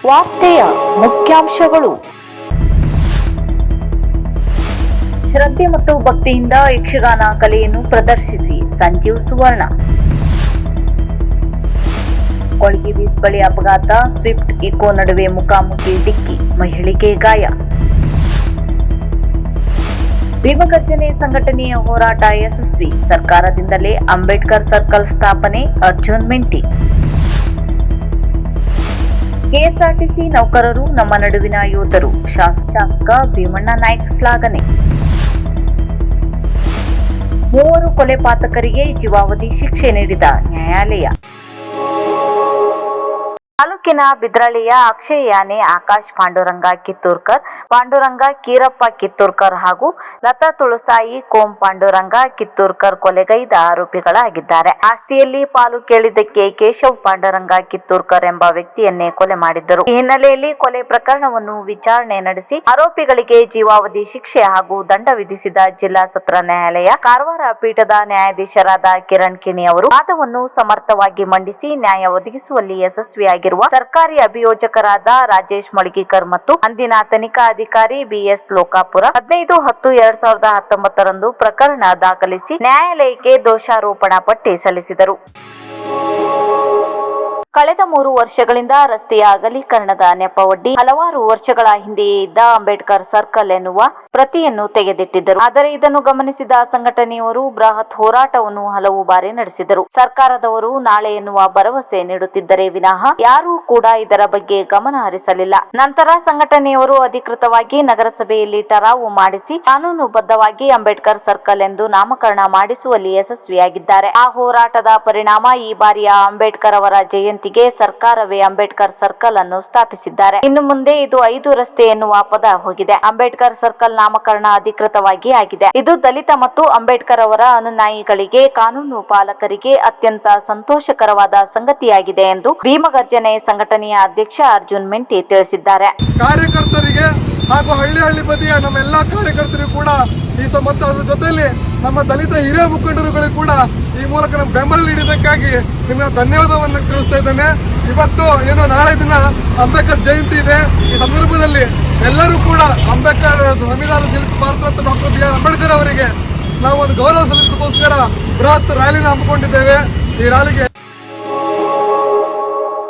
ವಾರ್ತೆಯ ಮುಖ್ಯಾಂಶಗಳು. ಶ್ರದ್ಧೆ ಮತ್ತು ಭಕ್ತಿಯಿಂದ ಯಕ್ಷಗಾನ ಕಲೆಯನ್ನು ಪ್ರದರ್ಶಿಸಿ ಸಂಜೀವ್ ಸುವರ್ಣ. ಕೊಳಗಿ ಬೀಚ್ ಬಳಿ ಅಪಘಾತ, ಸ್ವಿಫ್ಟ್ ಇಕೋ ನಡುವೆ ಮುಖಾಮುಖಿ ಡಿಕ್ಕಿ, ಮಹಿಳೆಗೆ ಗಾಯ. ಭೀಮಗರ್ಜನೆ ಸಂಘಟನೆಯ ಹೋರಾಟ ಯಶಸ್ವಿ, ಸರ್ಕಾರದಿಂದಲೇ ಅಂಬೇಡ್ಕರ್ ಸರ್ಕಲ್ ಸ್ಥಾಪನೆ, ಅರ್ಜುನ್ ಮೆಂಟಿ. ಕೆಎಸ್ಆರ್ಟಿಸಿ ನೌಕರರು ನಮ್ಮ ನಡುವಿನ ಯೋಧರು, ಶಾಸಕ ಭೀಮಣ್ಣ ನಾಯ್ಕ್ ಶ್ಲಾಘನೆ. ಮೂವರು ಕೊಲೆ ಪಾತಕರಿಗೆ ಜೀವಾವಧಿ ಶಿಕ್ಷೆ ನೀಡಿದ ನ್ಯಾಯಾಲಯ. ತಾಲೂಕಿನ ಬಿದ್ರಳ್ಳಿಯ ಅಕ್ಷಯ ಯಾನೆ ಆಕಾಶ್ ಪಾಂಡುರಂಗ ಕಿತ್ತೂರ್ಕರ್, ಪಾಂಡುರಂಗ ಕೀರಪ್ಪ ಕಿತ್ತೂರ್ಕರ್ ಹಾಗೂ ಲತಾ ತುಳಸಾಯಿ ಕೋಂ ಪಾಂಡುರಂಗ ಕಿತ್ತೂರ್ಕರ್ ಕೊಲೆಗೈದ ಆರೋಪಿಗಳಾಗಿದ್ದಾರೆ. ಆಸ್ತಿಯಲ್ಲಿ ಪಾಲು ಕೇಳಿದ್ದಕ್ಕೆ ಕೇಶವ್ ಪಾಂಡುರಂಗ ಕಿತ್ತೂರ್ಕರ್ ಎಂಬ ವ್ಯಕ್ತಿಯನ್ನೇ ಕೊಲೆ ಮಾಡಿದ್ದರು. ಈ ಹಿನ್ನೆಲೆಯಲ್ಲಿ ಕೊಲೆ ಪ್ರಕರಣವನ್ನು ವಿಚಾರಣೆ ನಡೆಸಿ ಆರೋಪಿಗಳಿಗೆ ಜೀವಾವಧಿ ಶಿಕ್ಷೆ ಹಾಗೂ ದಂಡ ವಿಧಿಸಿದ ಜಿಲ್ಲಾ ಸತ್ರ ನ್ಯಾಯಾಲಯ ಕಾರವಾರ ಪೀಠದ ನ್ಯಾಯಾಧೀಶರಾದ ಕಿರಣ್ ಕಿಣಿ ಅವರು ವಾದವನ್ನು ಸಮರ್ಥವಾಗಿ ಮಂಡಿಸಿ ನ್ಯಾಯ ಒದಗಿಸುವಲ್ಲಿ ಯಶಸ್ವಿಯಾಗಿ ಸರ್ಕಾರಿ ಅಭಿಯೋಜಕರಾದ ರಾಜೇಶ್ ಮಳಗಿಕರ್ ಮತ್ತು ಅಂದಿನ ತನಿಖಾ ಅಧಿಕಾರಿ ಬಿಎಸ್ ಲೋಕಾಪುರ 15/10/2019 ರಂದು ಪ್ರಕರಣ ದಾಖಲಿಸಿ ನ್ಯಾಯಾಲಯಕ್ಕೆ ದೋಷಾರೋಪಣಾ ಪಟ್ಟಿ ಸಲ್ಲಿಸಿದರು. ಕಳೆದ 3 ವರ್ಷಗಳಿಂದ ರಸ್ತೆಯ ಅಗಲೀಕರಣದ ನೆಪವೊಡ್ಡಿ ಹಲವಾರು ವರ್ಷಗಳ ಹಿಂದೆಯೇ ಇದ್ದ ಅಂಬೇಡ್ಕರ್ ಸರ್ಕಲ್ ಎನ್ನುವ ಪ್ರತಿಯನ್ನು ತೆಗೆದಿಟ್ಟಿದ್ದರು. ಆದರೆ ಇದನ್ನು ಗಮನಿಸಿದ ಸಂಘಟನೆಯವರು ಬೃಹತ್ ಹೋರಾಟವನ್ನು ಹಲವು ಬಾರಿ ನಡೆಸಿದರು. ಸರ್ಕಾರದವರು ನಾಳೆ ಎನ್ನುವ ಭರವಸೆ ನೀಡುತ್ತಿದ್ದರೆ ವಿನಃ ಯಾರೂ ಕೂಡ ಇದರ ಬಗ್ಗೆ ಗಮನ ಹರಿಸಲಿಲ್ಲ. ನಂತರ ಸಂಘಟನೆಯವರು ಅಧಿಕೃತವಾಗಿ ನಗರಸಭೆಯಲ್ಲಿ ಠರಾವು ಮಾಡಿಸಿ ಕಾನೂನುಬದ್ಧವಾಗಿ ಅಂಬೇಡ್ಕರ್ ಸರ್ಕಲ್ ಎಂದು ನಾಮಕರಣ ಮಾಡಿಸುವಲ್ಲಿ ಯಶಸ್ವಿಯಾಗಿದ್ದಾರೆ. ಆ ಹೋರಾಟದ ಪರಿಣಾಮ ಈ ಬಾರಿಯ ಅಂಬೇಡ್ಕರ್ ಅವರ ಜಯಂತಿಗೆ ಸರ್ಕಾರವೇ ಅಂಬೇಡ್ಕರ್ ಸರ್ಕಲ್ ಅನ್ನು ಸ್ಥಾಪಿಸಿದ್ದಾರೆ. ಇನ್ನು ಮುಂದೆ ಇದು 5 ರಸ್ತೆ ಎನ್ನುವ ಪದ ಹೋಗಿದೆ. ಅಂಬೇಡ್ಕರ್ ಸರ್ಕಲ್ ನಾಮಕರಣ ಅಧಿಕೃತವಾಗಿ ಆಗಿದೆ. ಇದು ದಲಿತ ಮತ್ತು ಅಂಬೇಡ್ಕರ್ ಅವರ ಅನುಯಾಯಿಗಳಿಗೆ, ಕಾನೂನು ಪಾಲಕರಿಗೆ ಅತ್ಯಂತ ಸಂತೋಷಕರವಾದ ಸಂಗತಿಯಾಗಿದೆ ಎಂದು ಭೀಮಗರ್ಜನೆ ಸಂಘಟನೆಯ ಅಧ್ಯಕ್ಷ ಅರ್ಜುನ್ ಮೆಂಟಿ ತಿಳಿಸಿದ್ದಾರೆ. ಕಾರ್ಯಕರ್ತರಿಗೆ ಹಾಗೂ ಹಳ್ಳಿ ಬದಿಯ ನಮ್ಮ ಎಲ್ಲಾ ಕಾರ್ಯಕರ್ತರಿಗೂ ಕೂಡ ಈ ಸಂಬಂಧ ಅದರ ಜೊತೆಯಲ್ಲಿ ನಮ್ಮ ದಲಿತ ಹಿರಿಯ ಮುಖಂಡರುಗಳಿಗೂ ಕೂಡ ಈ ಮೂಲಕ ನಮ್ಮ ಬೆಂಬಲ ನೀಡಿದ್ದಕ್ಕಾಗಿ ನಿಮಗೆ ಧನ್ಯವಾದವನ್ನು ತಿಳಿಸ್ತಾ ಇದ್ದೇನೆ. ಇವತ್ತು ಏನು ನಾಳೆ ದಿನ ಅಂಬೇಡ್ಕರ್ ಜಯಂತಿ ಇದೆ. ಈ ಸಂದರ್ಭದಲ್ಲಿ ಎಲ್ಲರೂ ಕೂಡ ಅಂಬೇಡ್ಕರ್ ಸಂವಿಧಾನ ಶಿಲ್ಪಿ Bharat Ratna doctor B R Ambedkar ಅವರಿಗೆ ನಾವು ಒಂದು ಗೌರವ ಸಲ್ಲಿಸೋದಕ್ಕೋಸ್ಕರ ಬೃಹತ್ ರ್ಯಾಲಿನ ಹಮ್ಮಿಕೊಂಡಿದ್ದೇವೆ. ಈ ರ್ಯಾಲಿಗೆ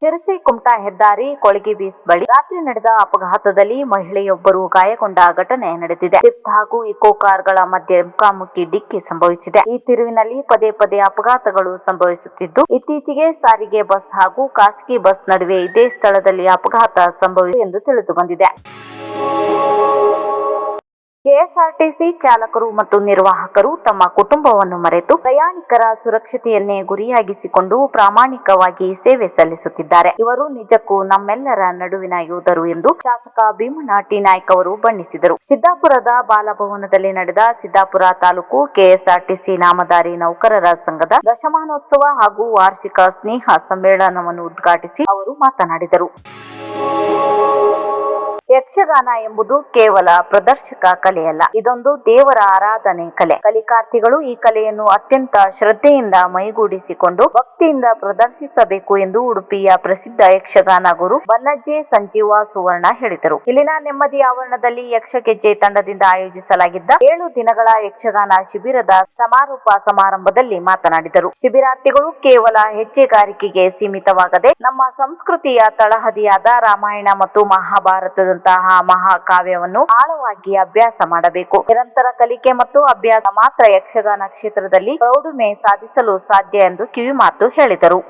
ಶಿರಸಿ ಕುಮಟಾ ಹೆದ್ದಾರಿ ಕೊಳಗಿ ಬೀಚ್ ಬಳಿ ರಾತ್ರಿ ನಡೆದ ಅಪಘಾತದಲ್ಲಿ ಮಹಿಳೆಯೊಬ್ಬರು ಗಾಯಗೊಂಡ ಘಟನೆ ನಡೆದಿದೆ. ಸ್ವಿಫ್ಟ್ ಹಾಗೂ ಇಕೋ ಕಾರ್ಗಳ ಮಧ್ಯೆ ಮುಖಾಮುಖಿ ಡಿಕ್ಕಿ ಸಂಭವಿಸಿದೆ. ಈ ತಿರುವಿನಲ್ಲಿ ಪದೇ ಪದೇ ಅಪಘಾತಗಳು ಸಂಭವಿಸುತ್ತಿದ್ದು, ಇತ್ತೀಚೆಗೆ ಸಾರಿಗೆ ಬಸ್ ಹಾಗೂ ಖಾಸಗಿ ಬಸ್ ನಡುವೆ ಇದೇ ಸ್ಥಳದಲ್ಲಿ ಅಪಘಾತ ಸಂಭವಿಸಿದೆ ಎಂದು ತಿಳಿದು ಬಂದಿದೆ. ಕೆಎಸ್ಆರ್ಟಿಸಿ ಚಾಲಕರು ಮತ್ತು ನಿರ್ವಾಹಕರು ತಮ್ಮ ಕುಟುಂಬವನ್ನು ಮರೆತು ಪ್ರಯಾಣಿಕರ ಸುರಕ್ಷತೆಯನ್ನೇ ಗುರಿಯಾಗಿಸಿಕೊಂಡು ಪ್ರಾಮಾಣಿಕವಾಗಿ ಸೇವೆ ಸಲ್ಲಿಸುತ್ತಿದ್ದಾರೆ. ಇವರು ನಿಜಕ್ಕೂ ನಮ್ಮೆಲ್ಲರ ನಡುವಿನ ಯೋಧರು ಎಂದು ಶಾಸಕ ಭೀಮಣ್ಣ ಟಿ ನಾಯ್ಕ್ ಅವರು ಬಣ್ಣಿಸಿದರು. ಸಿದ್ದಾಪುರದ ಬಾಲಭವನದಲ್ಲಿ ನಡೆದ ಸಿದ್ದಾಪುರ ತಾಲೂಕು ಕೆಎಸ್ಆರ್ಟಿಸಿ ನಾಮಧಾರಿ ನೌಕರರ ಸಂಘದ ದಶಮಾನೋತ್ಸವ ಹಾಗೂ ವಾರ್ಷಿಕ ಸ್ನೇಹ ಸಮ್ಮೇಳನವನ್ನು ಉದ್ಘಾಟಿಸಿ ಅವರು ಮಾತನಾಡಿದರು. ಯಕ್ಷಗಾನ ಎಂಬುದು ಕೇವಲ ಪ್ರದರ್ಶಕ ಕಲೆಯಲ್ಲ, ಇದೊಂದು ದೇವರ ಆರಾಧನೆ ಕಲೆ. ಕಲಿಕಾರ್ಥಿಗಳು ಈ ಕಲೆಯನ್ನು ಅತ್ಯಂತ ಶ್ರದ್ಧೆಯಿಂದ ಮೈಗೂಡಿಸಿಕೊಂಡು ಭಕ್ತಿಯಿಂದ ಪ್ರದರ್ಶಿಸಬೇಕು ಎಂದು ಉಡುಪಿಯ ಪ್ರಸಿದ್ಧ ಯಕ್ಷಗಾನ ಗುರು ಬನ್ನಜ್ಜೆ ಸಂಜೀವ ಸುವರ್ಣ ಹೇಳಿದರು. ಇಲ್ಲಿನ ನೆಮ್ಮದಿ ಆವರಣದಲ್ಲಿ ಯಕ್ಷಗೆಜ್ಜೆ ತಂಡದಿಂದ ಆಯೋಜಿಸಲಾಗಿದ್ದ 7 ದಿನಗಳ ಯಕ್ಷಗಾನ ಶಿಬಿರದ ಸಮಾರೋಪ ಸಮಾರಂಭದಲ್ಲಿ ಮಾತನಾಡಿದರು. ಶಿಬಿರಾರ್ಥಿಗಳು ಕೇವಲ ಹೆಜ್ಜೆಗಾರಿಕೆಗೆ ಸೀಮಿತವಾಗದೆ ನಮ್ಮ ಸಂಸ್ಕೃತಿಯ ತಳಹದಿಯಾದ ರಾಮಾಯಣ ಮತ್ತು ಮಹಾಭಾರತದ ಮಹಾಕಾವ್ಯವನ್ನು ಆಳವಾಗಿ ಅಭ್ಯಾಸ ಮಾಡಬೇಕು. ನಿರಂತರ ಕಲಿಕೆ ಮತ್ತು ಅಭ್ಯಾಸ ಮಾತ್ರ ಯಕ್ಷಗಾನ ಕ್ಷೇತ್ರದಲ್ಲಿ ಪ್ರೌಢಿಮೆ ಸಾಧಿಸಲು ಸಾಧ್ಯ ಎಂದು ಕಿವಿಮಾತು ಹೇಳಿದರು.